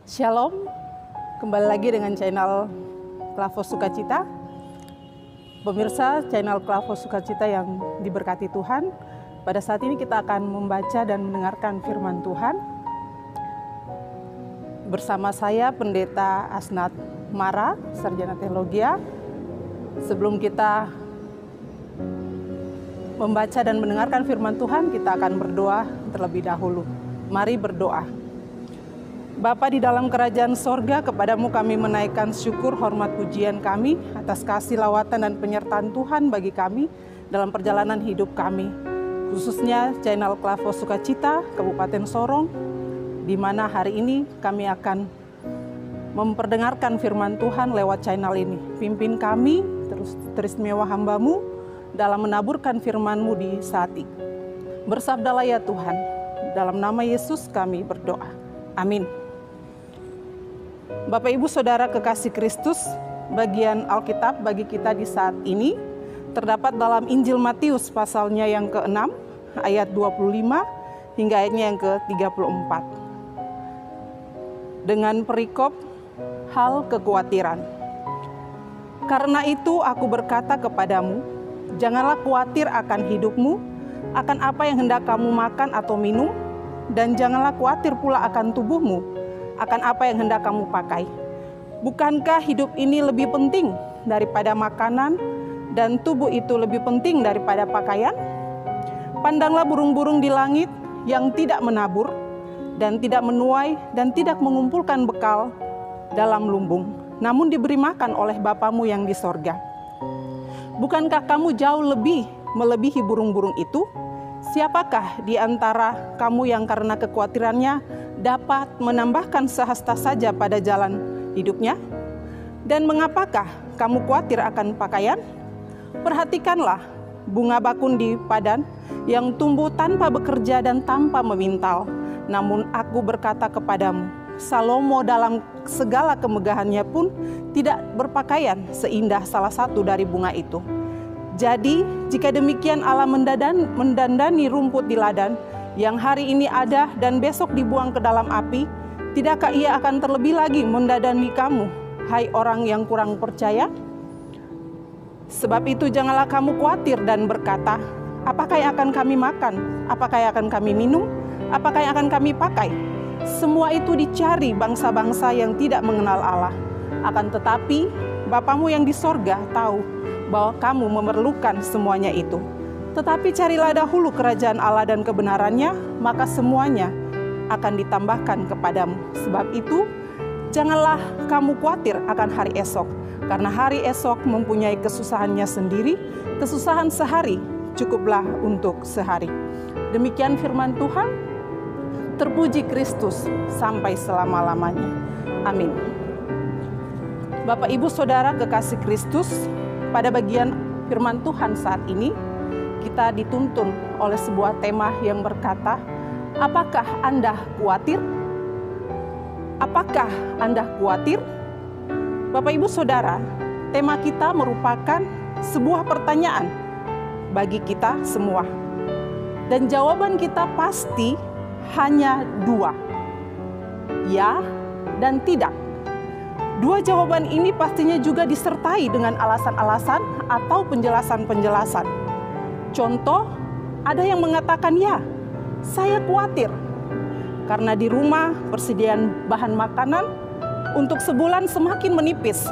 Shalom, kembali lagi dengan channel Klavos Sukacita. Pemirsa channel Klavos Sukacita yang diberkati Tuhan, pada saat ini kita akan membaca dan mendengarkan firman Tuhan. Bersama saya Pendeta Asnat Mara, Sarjana Teologia. Sebelum kita membaca dan mendengarkan firman Tuhan, kita akan berdoa terlebih dahulu. Mari berdoa. Bapa di dalam kerajaan sorga, kepadamu kami menaikkan syukur, hormat, pujian kami atas kasih, lawatan, dan penyertaan Tuhan bagi kami dalam perjalanan hidup kami. Khususnya channel Klavos Sukacita, Kabupaten Sorong, di mana hari ini kami akan memperdengarkan firman Tuhan lewat channel ini. Pimpin kami, teristimewa hamba-Mu dalam menaburkan firman-Mu di saat ini. Bersabdalah ya Tuhan, dalam nama Yesus kami berdoa. Amin. Bapak Ibu Saudara kekasih Kristus, bagian Alkitab bagi kita di saat ini terdapat dalam Injil Matius pasalnya yang ke-6 ayat 25 hingga ayatnya yang ke-34. Dengan perikop hal kekhawatiran. Karena itu aku berkata kepadamu, janganlah khawatir akan hidupmu, akan apa yang hendak kamu makan atau minum, dan janganlah khawatir pula akan tubuhmu, akan apa yang hendak kamu pakai. Bukankah hidup ini lebih penting daripada makanan, dan tubuh itu lebih penting daripada pakaian? Pandanglah burung-burung di langit yang tidak menabur, dan tidak menuai, dan tidak mengumpulkan bekal dalam lumbung, namun diberi makan oleh Bapamu yang di sorga. Bukankah kamu jauh lebih melebihi burung-burung itu? Siapakah di antara kamu yang karena kekhawatirannya dapat menambahkan sehasta saja pada jalan hidupnya? Dan mengapakah kamu khawatir akan pakaian? Perhatikanlah bunga bakun di padang yang tumbuh tanpa bekerja dan tanpa memintal. Namun aku berkata kepadamu, Salomo dalam segala kemegahannya pun tidak berpakaian seindah salah satu dari bunga itu. Jadi, jika demikian Allah mendandani rumput di ladang, yang hari ini ada dan besok dibuang ke dalam api, tidakkah Ia akan terlebih lagi mendandani kamu, hai orang yang kurang percaya? Sebab itu janganlah kamu khawatir dan berkata, apakah yang akan kami makan? Apakah yang akan kami minum? Apakah yang akan kami pakai? Semua itu dicari bangsa-bangsa yang tidak mengenal Allah. Akan tetapi, Bapamu yang di sorga tahu bahwa kamu memerlukan semuanya itu. Tetapi carilah dahulu kerajaan Allah dan kebenarannya, maka semuanya akan ditambahkan kepadamu. Sebab itu, janganlah kamu khawatir akan hari esok, karena hari esok mempunyai kesusahannya sendiri. Kesusahan sehari cukuplah untuk sehari. Demikian firman Tuhan. Terpuji Kristus sampai selama-lamanya. Amin. Bapak Ibu Saudara kekasih Kristus, pada bagian firman Tuhan saat ini, kita dituntun oleh sebuah tema yang berkata, apakah Anda khawatir? Apakah Anda khawatir? Bapak Ibu Saudara, tema kita merupakan sebuah pertanyaan bagi kita semua. Dan jawaban kita pasti hanya dua, ya dan tidak. Dua jawaban ini pastinya juga disertai dengan alasan-alasan atau penjelasan-penjelasan. Contoh, ada yang mengatakan, ya, saya khawatir karena di rumah persediaan bahan makanan untuk sebulan semakin menipis.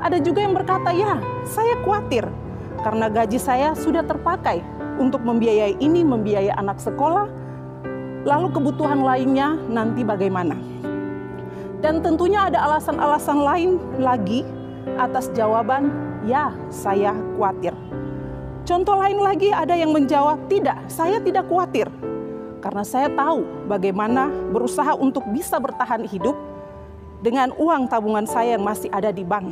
Ada juga yang berkata, ya, saya khawatir karena gaji saya sudah terpakai untuk membiayai ini, membiayai anak sekolah, lalu kebutuhan lainnya nanti bagaimana? Dan tentunya ada alasan-alasan lain lagi atas jawaban, ya, saya khawatir. Contoh lain lagi ada yang menjawab, tidak, saya tidak khawatir. Karena saya tahu bagaimana berusaha untuk bisa bertahan hidup dengan uang tabungan saya yang masih ada di bank.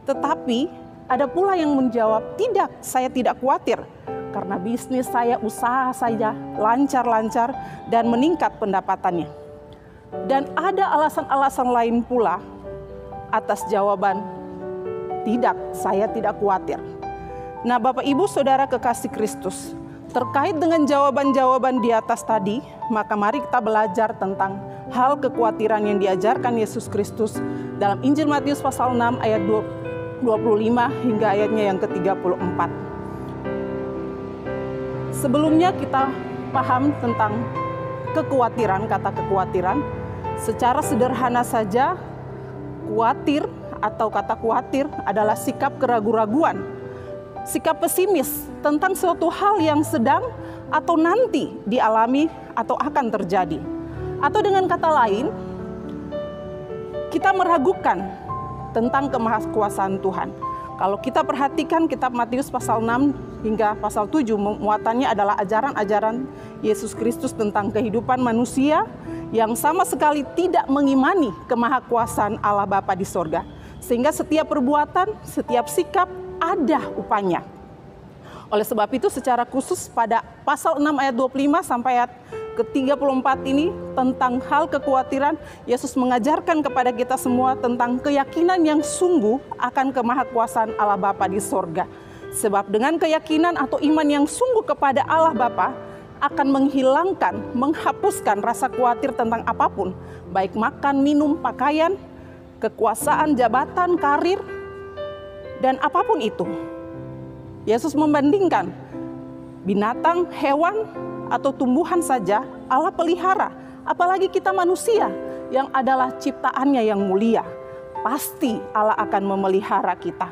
Tetapi ada pula yang menjawab, tidak, saya tidak khawatir. Karena bisnis saya, usaha saya lancar-lancar dan meningkat pendapatannya. Dan ada alasan-alasan lain pula atas jawaban, tidak, saya tidak khawatir. Nah, Bapak Ibu Saudara kekasih Kristus, terkait dengan jawaban-jawaban di atas tadi, maka mari kita belajar tentang hal kekhawatiran yang diajarkan Yesus Kristus dalam Injil Matius pasal 6 ayat 25 hingga ayatnya yang ke-34. Sebelumnya kita paham tentang kekhawatiran, kata kekhawatiran. Secara sederhana saja, khawatir atau kata khawatir adalah sikap keraguan-raguan, sikap pesimis tentang suatu hal yang sedang atau nanti dialami atau akan terjadi. Atau dengan kata lain, kita meragukan tentang kemahakuasaan Tuhan. Kalau kita perhatikan kitab Matius pasal 6 hingga pasal 7, muatannya adalah ajaran-ajaran Yesus Kristus tentang kehidupan manusia yang sama sekali tidak mengimani kemahakuasaan Allah Bapa di sorga. Sehingga setiap perbuatan, setiap sikap ada upahnya. Oleh sebab itu secara khusus pada pasal 6 ayat 25 sampai ayat ke-34 ini tentang hal kekhawatiran, Yesus mengajarkan kepada kita semua tentang keyakinan yang sungguh akan kemahakuasaan Allah Bapa di sorga. Sebab dengan keyakinan atau iman yang sungguh kepada Allah Bapa akan menghilangkan, menghapuskan rasa khawatir tentang apapun, baik makan, minum, pakaian, kekuasaan, jabatan, karir, dan apapun itu. Yesus membandingkan binatang, hewan, atau tumbuhan saja Allah pelihara, apalagi kita manusia yang adalah ciptaannya yang mulia. Pasti Allah akan memelihara kita,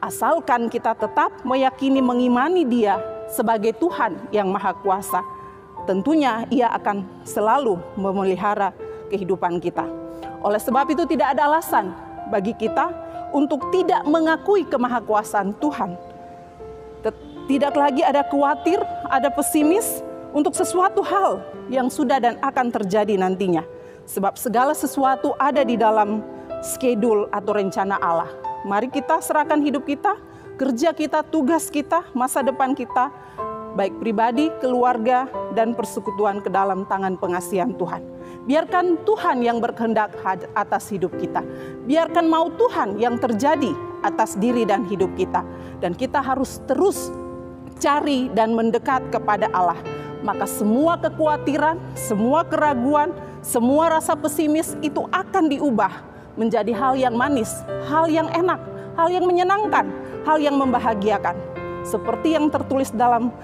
asalkan kita tetap meyakini, mengimani Dia sebagai Tuhan yang Maha Kuasa. Tentunya Ia akan selalu memelihara kehidupan kita. Oleh sebab itu tidak ada alasan bagi kita untuk tidak mengakui kemahakuasaan Tuhan. Tidak lagi ada khawatir, ada pesimis untuk sesuatu hal yang sudah dan akan terjadi nantinya. Sebab segala sesuatu ada di dalam skedul atau rencana Allah. Mari kita serahkan hidup kita, kerja kita, tugas kita, masa depan kita, baik pribadi, keluarga, dan persekutuan ke dalam tangan pengasihan Tuhan. Biarkan Tuhan yang berkehendak atas hidup kita. Biarkan mau Tuhan yang terjadi atas diri dan hidup kita. Dan kita harus terus cari dan mendekat kepada Allah. Maka semua kekhawatiran, semua keraguan, semua rasa pesimis itu akan diubah menjadi hal yang manis, hal yang enak, hal yang menyenangkan, hal yang membahagiakan. Seperti yang tertulis dalam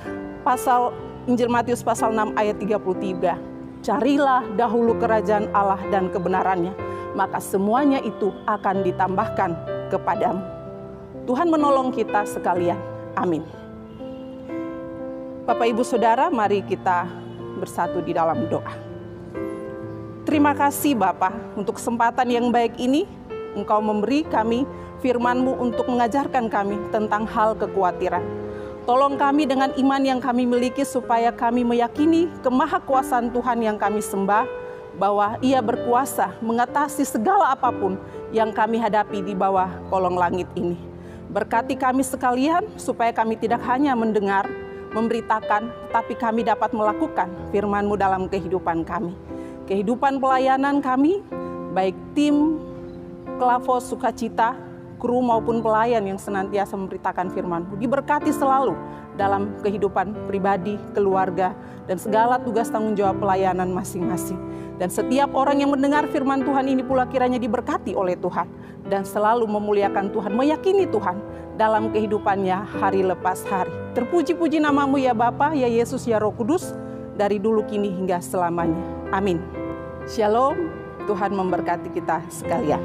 pasal Injil Matius pasal 6 ayat 33. Carilah dahulu kerajaan Allah dan kebenarannya, maka semuanya itu akan ditambahkan kepadamu. Tuhan menolong kita sekalian. Amin. Bapak, Ibu, Saudara, mari kita bersatu di dalam doa. Terima kasih Bapa untuk kesempatan yang baik ini. Engkau memberi kami firman-Mu untuk mengajarkan kami tentang hal kekhawatiran. Tolong kami dengan iman yang kami miliki supaya kami meyakini kemahakuasaan Tuhan yang kami sembah, bahwa Ia berkuasa mengatasi segala apapun yang kami hadapi di bawah kolong langit ini. Berkati kami sekalian supaya kami tidak hanya mendengar, memberitakan, tapi kami dapat melakukan firman-Mu dalam kehidupan kami. Kehidupan pelayanan kami, baik tim, Klavos, Sukacita, kru maupun pelayan yang senantiasa memberitakan firman-Mu, diberkati selalu dalam kehidupan pribadi, keluarga, dan segala tugas tanggung jawab pelayanan masing-masing. Dan setiap orang yang mendengar firman Tuhan ini pula kiranya diberkati oleh Tuhan, dan selalu memuliakan Tuhan, meyakini Tuhan dalam kehidupannya hari lepas hari. Terpuji-puji nama-Mu ya Bapa, ya Yesus, ya Roh Kudus, dari dulu kini hingga selamanya. Amin. Shalom, Tuhan memberkati kita sekalian.